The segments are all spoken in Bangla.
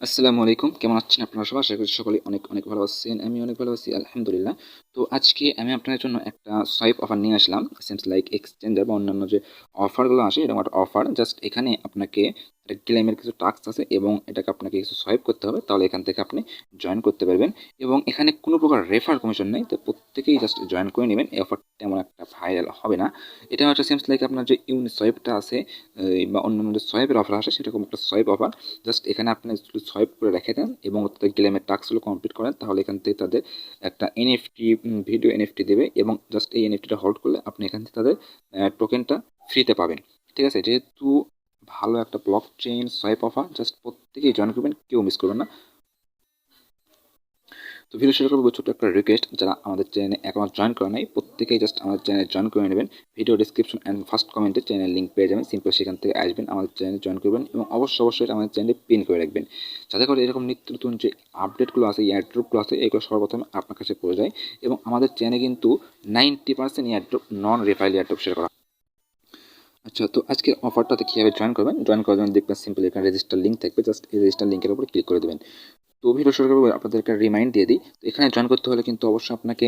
আসসালামু আলাইকুম, কেমন আছেন আপনারা সবাই? আশা করি সকলেই অনেক অনেক ভালো আছেন। আমি অনেক ভালো আছি আলহামদুলিল্লাহ। তো আজকে আমি আপনাদের জন্য একটা সোয়াইপ অফার নিয়ে আসলাম। সিমস লাইক এক্সচেঞ্জার বা অন্যান্য যে অফারগুলো আসে এরকম একটা অফার। জাস্ট এখানে আপনাকে একটা ক্লেমের কিছু টাস্ক আছে এবং এটাকে আপনাকে কিছু সোয়াইপ করতে হবে, তাহলে এখান থেকে আপনি জয়েন করতে পারবেন। এবং এখানে কোনো প্রকার রেফার কমিশন নেই, তো প্রত্যেকেই জাস্ট জয়েন করে নেবেন। এই অফারটা তেমন একটা ভাইরাল হবে না। এটা হচ্ছে সিমস লাইক আপনার যে সোয়াইপটা আছে বা অন্যান্য যে সোয়াইপের অফার আসে সেরকম একটা সোয়াইপ অফার। জাস্ট এখানে আপনি যদি সোয়াইপ করে রেখে দেন এবং তাদের গেমের টাস্কগুলো কমপ্লিট করেন, তাহলে এখান থেকে তাদের একটা এনএফটি ভিডিও এনএফটি দেবে এবং জাস্ট এই এনএফটিটা হোল্ড করলে আপনি এখান থেকে তাদের টোকেনটা ফ্রিতে পাবেন। ঠিক আছে, যেহেতু ভালো একটা block chain swipe offer, just প্রত্যেকেই জয়েন করবেন, কেউ মিস করবেন না। তো ভিডিও শুরু করবো ছোট্ট একটা রিকোয়েস্ট, যারা আমাদের চ্যানেলে এখনো জয়েন করে নাই প্রত্যেকেই জাস্ট আমাদের চ্যানেলে জয়েন করে নেবেন। ভিডিও ডিসক্রিপশন অ্যান্ড ফার্স্ট কমেন্টে চ্যানেল লিঙ্ক পেয়ে যাবেন, সিম্পল সেখান থেকে আসবেন, আমাদের চ্যানেলে জয়েন করবেন এবং অবশ্যই আমাদের চ্যানেলে পিন করে রাখবেন, যাতে করে এরকম নিত্য নতুন যে আপডেটগুলো আছে, এয়ারড্রপগুলো আছে, এগুলো সর্বপ্রথমে আপনার কাছে পড়ে যায়। এবং আমাদের চ্যানেলে কিন্তু 90% এয়ারড্রপ নন রেফাইল এয়ারড্রপ শেয়ার করা। আচ্ছা, তো আজকের অফারটাতে কীভাবে জয়েন করবেন? জয়েন করার জন্য দেখবেন সিম্পল এখানে রেজিস্টার লিঙ্ক থাকবে, জাস্ট এই রেজিস্টার লিঙ্কের উপর ক্লিক করে দেবেন। তো ভিডিও শুরু করবো, আপনাদেরকে রিমাইন্ড দিয়ে দিই। তো এখানে জয়েন করতে হলে কিন্তু অবশ্যই আপনাকে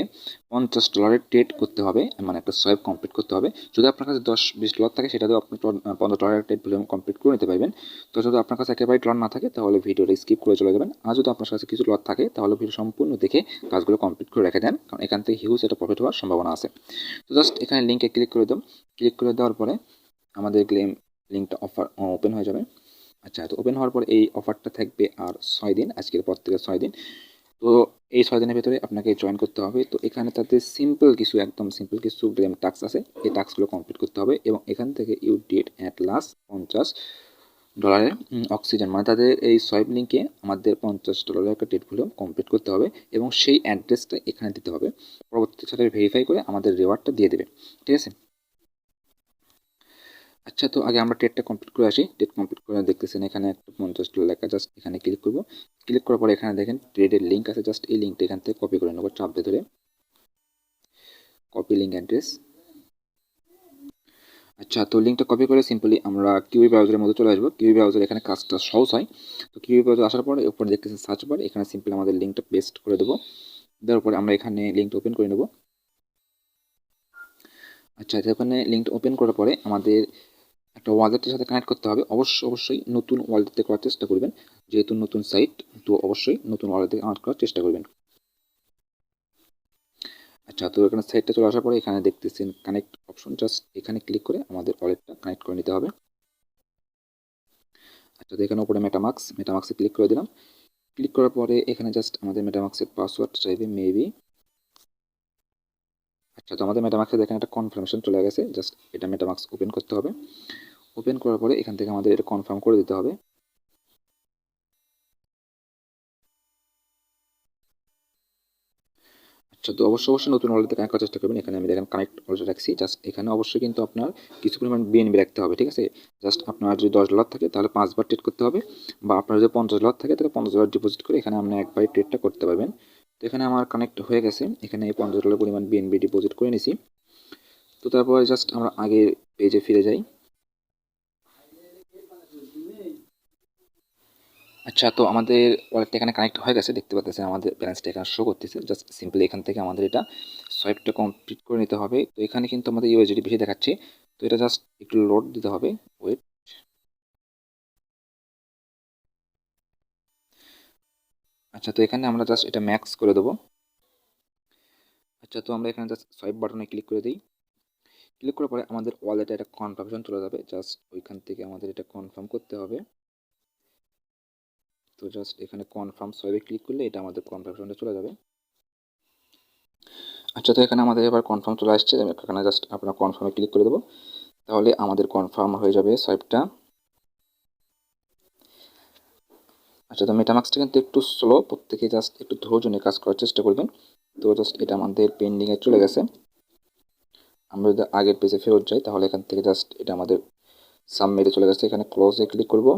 $50 ট্রেড করতে হবে, মানে একটা সোয়াইপ কমপ্লিট করতে হবে। যদি আপনার কাছে 10-20 ডলার থাকে, সেটা দিয়েও আপনি $15 ট্রেড ভলিউম কমপ্লিট করে নিতে পারবেন। তো যদি আপনার কাছে একেবারে ডলার না থাকে, তাহলে ভিডিওটা স্কিপ করে চলে যাবেন। আর যদি আপনার কাছে কিছু ডলার থাকে, তাহলে ভিডিও সম্পূর্ণ দেখে কাজগুলো কমপ্লিট করে রেখে দেন, কারণ এখান থেকে হিউজ একটা প্রফিট হওয়ার সম্ভাবনা আছে। তো জাস্ট এখানে লিঙ্কে ক্লিক করে দাও। ক্লিক করে দেওয়ার পরে আমাদের লিঙ্কটা অফার ওপেন হয়ে যাবে। আচ্ছা, তো ওপেন হওয়ার পর এই অফারটা থাকবে আর 6 দিন, আজকের পর থেকে 6 দিন। তো এই 6 দিনের ভেতরে আপনাকে জয়েন করতে হবে। তো এখানে তাদের একদম সিম্পল কিছু গেম টাস্ক আছে, এই টাস্কগুলো কমপ্লিট করতে হবে এবং এখান থেকে you did at last $50 oxygen, মানে তাদের এই সোয়াইপ লিঙ্কে আমাদের $50 একটা ট্রেড ভলিউম কমপ্লিট করতে হবে এবং সেই অ্যাড্রেসটা এখানে দিতে হবে। পরবর্তী সাথে ভেরিফাই করে আমাদের রিওয়ার্ডটা দিয়ে দেবে। ঠিক আছে। আচ্ছা, তো আগে আমরা ট্রেডটা কমপ্লিট করে আসি। ট্রেড কমপ্লিট করে দেখতেছেন এখানে একটা $50 লেখা, জাস্ট এখানে ক্লিক করব। ক্লিক করার পরে এখানে দেখেন ট্রেডের লিঙ্ক আছে, জাস্ট এই লিঙ্কটা এখান থেকে কপি করে নেবো চাপ দিয়ে ধরে। Copy link address. আচ্ছা, তো লিঙ্কটা কপি করে সিম্পলি আমরা কিউই ব্রাউজারের মধ্যে চলে আসবো। কিউই ব্রাউজার এখানে কাজটা সহজ হয়। তো কিউই ব্রাউজার আসার পরে উপরে দেখতেছেন সার্চ বার, এখানে সিম্পলি আমাদের লিঙ্কটা পেস্ট করে দেবো। দেওয়ার পরে আমরা এখানে লিঙ্কটা ওপেন করে নেব। আচ্ছা, এখানে লিঙ্কটা ওপেন করার পরে আমাদের একটা ওয়ালেটের সাথে কানেক্ট করতে হবে। অবশ্যই নতুন ওয়ালেটে করার চেষ্টা করবেন, যেহেতু নতুন সাইট, তো অবশ্যই নতুন ওয়ালেটে কানেক্ট করার চেষ্টা করবেন। আচ্ছা, তো এখানে সাইটটা চলে আসার পরে এখানে দেখতেছেন কানেক্ট অপশন, জাস্ট এখানে ক্লিক করে আমাদের ওয়ালেটটা কানেক্ট করে নিতে হবে। আচ্ছা, তো এখানে উপরে মেটামাক্সে ক্লিক করে দিলাম। ক্লিক করার পরে এখানে জাস্ট আমাদের মেটামাক্সের পাসওয়ার্ড চাইবে মেবি। আচ্ছা, তো আমাদের মেটামাক্সে দেখেন একটা কনফার্মেশন চলে গেছে, জাস্ট এটা মেটামাক্স ওপেন করতে হবে। ওপেন করার পরে এখান থেকে আমাদের এটা কনফার্ম করে দিতে হবে। আচ্ছা, তো অবশ্যই নতুন ওয়ালেটে কানেক্ট করার চেষ্টা করবেন। এখানে আমি দেখেন কানেক্ট অলরেডি রাখছি, জাস্ট এখানে অবশ্যই কিন্তু আপনার কিছু পরিমাণ বিএনবি রাখতে হবে। ঠিক আছে, জাস্ট আপনার যদি $10 থাকে তাহলে 5 বার ট্রেড করতে হবে, বা আপনার যদি $50 থাকে তাহলে $50 ডিপোজিট করে এখানে আপনি একবারই ট্রেডটা করতে পারবেন। তো এখানে আমার কানেক্ট হয়ে গেছে, এখানে $50 পরিমাণ বিএনবি ডিপোজিট করে নিছি। তো তারপরে জাস্ট আমরা আগের পেজে ফিরে যাই। আচ্ছা, তো আমাদের ওয়ালেটটা এখানে কানেক্ট হয়ে গেছে, দেখতে পাচ্ছেন আমাদের ব্যালেন্সটা এখানে শো করতেছে। জাস্ট সিম্পলি এখান থেকে আমাদের এটা সোয়াইপটা কমপ্লিট করে নিতে হবে। তো এখানে কিন্তু আমাদের ইউএসডি বেশি দেখাচ্ছে, তো এটা জাস্ট একটু লোড দিতে হবে। ওয়েট। আচ্ছা, তো এখানে আমরা জাস্ট এটা ম্যাক্স করে দেবো। আচ্ছা, তো আমরা এখানে জাস্ট সোয়াইপ বাটনে ক্লিক করে দিই। ক্লিক করার পরে আমাদের ওয়ালেটে একটা কনফার্মেশন চলে যাবে, জাস্ট ওইখান থেকে আমাদের এটা কনফার্ম করতে হবে। তো জাস্ট এখানে কনফার্ম সোয়াইপে ক্লিক করলে এটা আমাদের কনফার্মেশনটা চলে যাবে। আচ্ছা, তো এখানে আমাদের এবার কনফার্ম চলে আসছে, এখানে জাস্ট আপনার কনফার্মে ক্লিক করে দেবো, তাহলে আমাদের কনফার্ম হয়ে যাবে সোয়াইপটা। আচ্ছা, তো মেটামাক্সটা কিন্তু একটু স্লো, প্রত্যেকে জাস্ট একটু ধৈর্য নিয়ে কাজ করার চেষ্টা করবেন। তো জাস্ট এটা আমাদের পেন্ডিংয়ে চলে গেছে। আমরা যদি আগের পেজে ফেরত যাই, তাহলে এখান থেকে জাস্ট এটা আমাদের সাবমিটে চলে গেছে, এখানে ক্লোজে ক্লিক করব।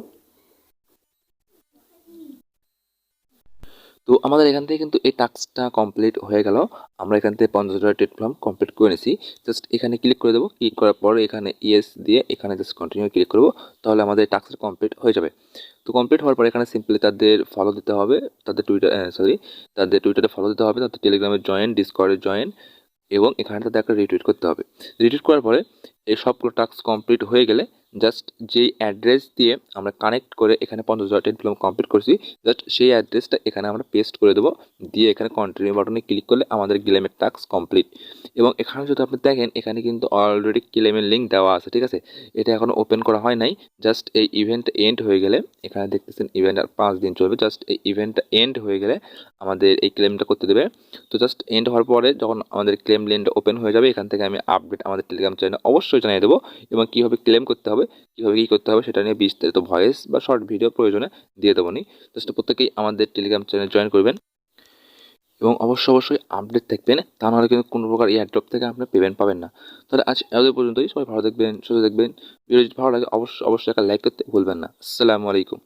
তো আমাদের এখান থেকে কিন্তু এই টাস্কটা কমপ্লিট হয়ে গেল। আমরা এখান থেকে 50,000 ট্রেড ফর্ম কমপ্লিট করে নিয়েছি। জাস্ট এখানে ক্লিক করে দেবো, ক্লিক করার পরে এখানে ইয়েস দিয়ে এখানে জাস্ট কন্টিনিউ ক্লিক করবো, তাহলে আমাদের টাস্কটা কমপ্লিট হয়ে যাবে। তো কমপ্লিট হওয়ার পর এখানে সিম্পলি তাদের ফলো দিতে হবে, তাদের টুইটারে ফলো দিতে হবে, তাদের টেলিগ্রামে জয়েন, ডিসকর্ডে জয়েন, এবং এখানে তাদের একটা রিটুইট করতে হবে। রিটুইট করার পরে এই সবগুলো টাস্ক কমপ্লিট হয়ে গেলে জাস্ট যেই অ্যাড্রেস দিয়ে আমরা কানেক্ট করে এখানে 50,000 ট্রেড ফর্ম কমপ্লিট করছি, জাস্ট সেই অ্যাড্রেসটা এখানে আমরা পেস্ট করে দেবো, দিয়ে এখানে কন্টিনিউ বাটনে ক্লিক করলে আমাদের ক্লেমের টাস্ক কমপ্লিট। এবং এখানে যদি আপনি দেখেন এখানে কিন্তু অলরেডি ক্লেমের লিঙ্ক দেওয়া আছে, ঠিক আছে। এটা এখনো ওপেন করা হয় নাই। জাস্ট এই ইভেন্ট এন্ড হয়ে গেলে, এখানে দেখতেছেন ইভেন্ট আর 5 দিন চলবে, জাস্ট এই ইভেন্টটা এন্ড হয়ে গেলে আমাদের এই ক্লেমটা করতে দেবে। তো জাস্ট এন্ড হওয়ার পরে যখন আমাদের ক্লেম লিঙ্কটা ওপেন হয়ে যাবে, এখান থেকে আমি আপডেট আমাদের টেলিগ্রাম চ্যানেলে অবশ্যই জানিয়ে দেবো, এবং কীভাবে ক্লেম করতে হবে, কীভাবে কী করতে হবে সেটা নিয়ে বিস্তারিত ভয়েস বা শর্ট ভিডিও প্রয়োজনে দিয়ে দেবো নি। জাস্ট প্রত্যেকেই আমাদের টেলিগ্রাম চ্যানেল জয়েন করবেন এবং অবশ্যই আপডেট থাকবেন, তা নাহলে কিন্তু কোনো প্রকার এয়ারড্রপ থেকে আপনি পেমেন্ট পাবেন না। তাহলে আজ এত পর্যন্তই। সবাই ভালো থাকবেন, সুস্থ থাকবেন। ভিডিও যদি ভালো লাগে অবশ্যই একটা লাইক করতে ভুলবেন না। আসসালামু আলাইকুম।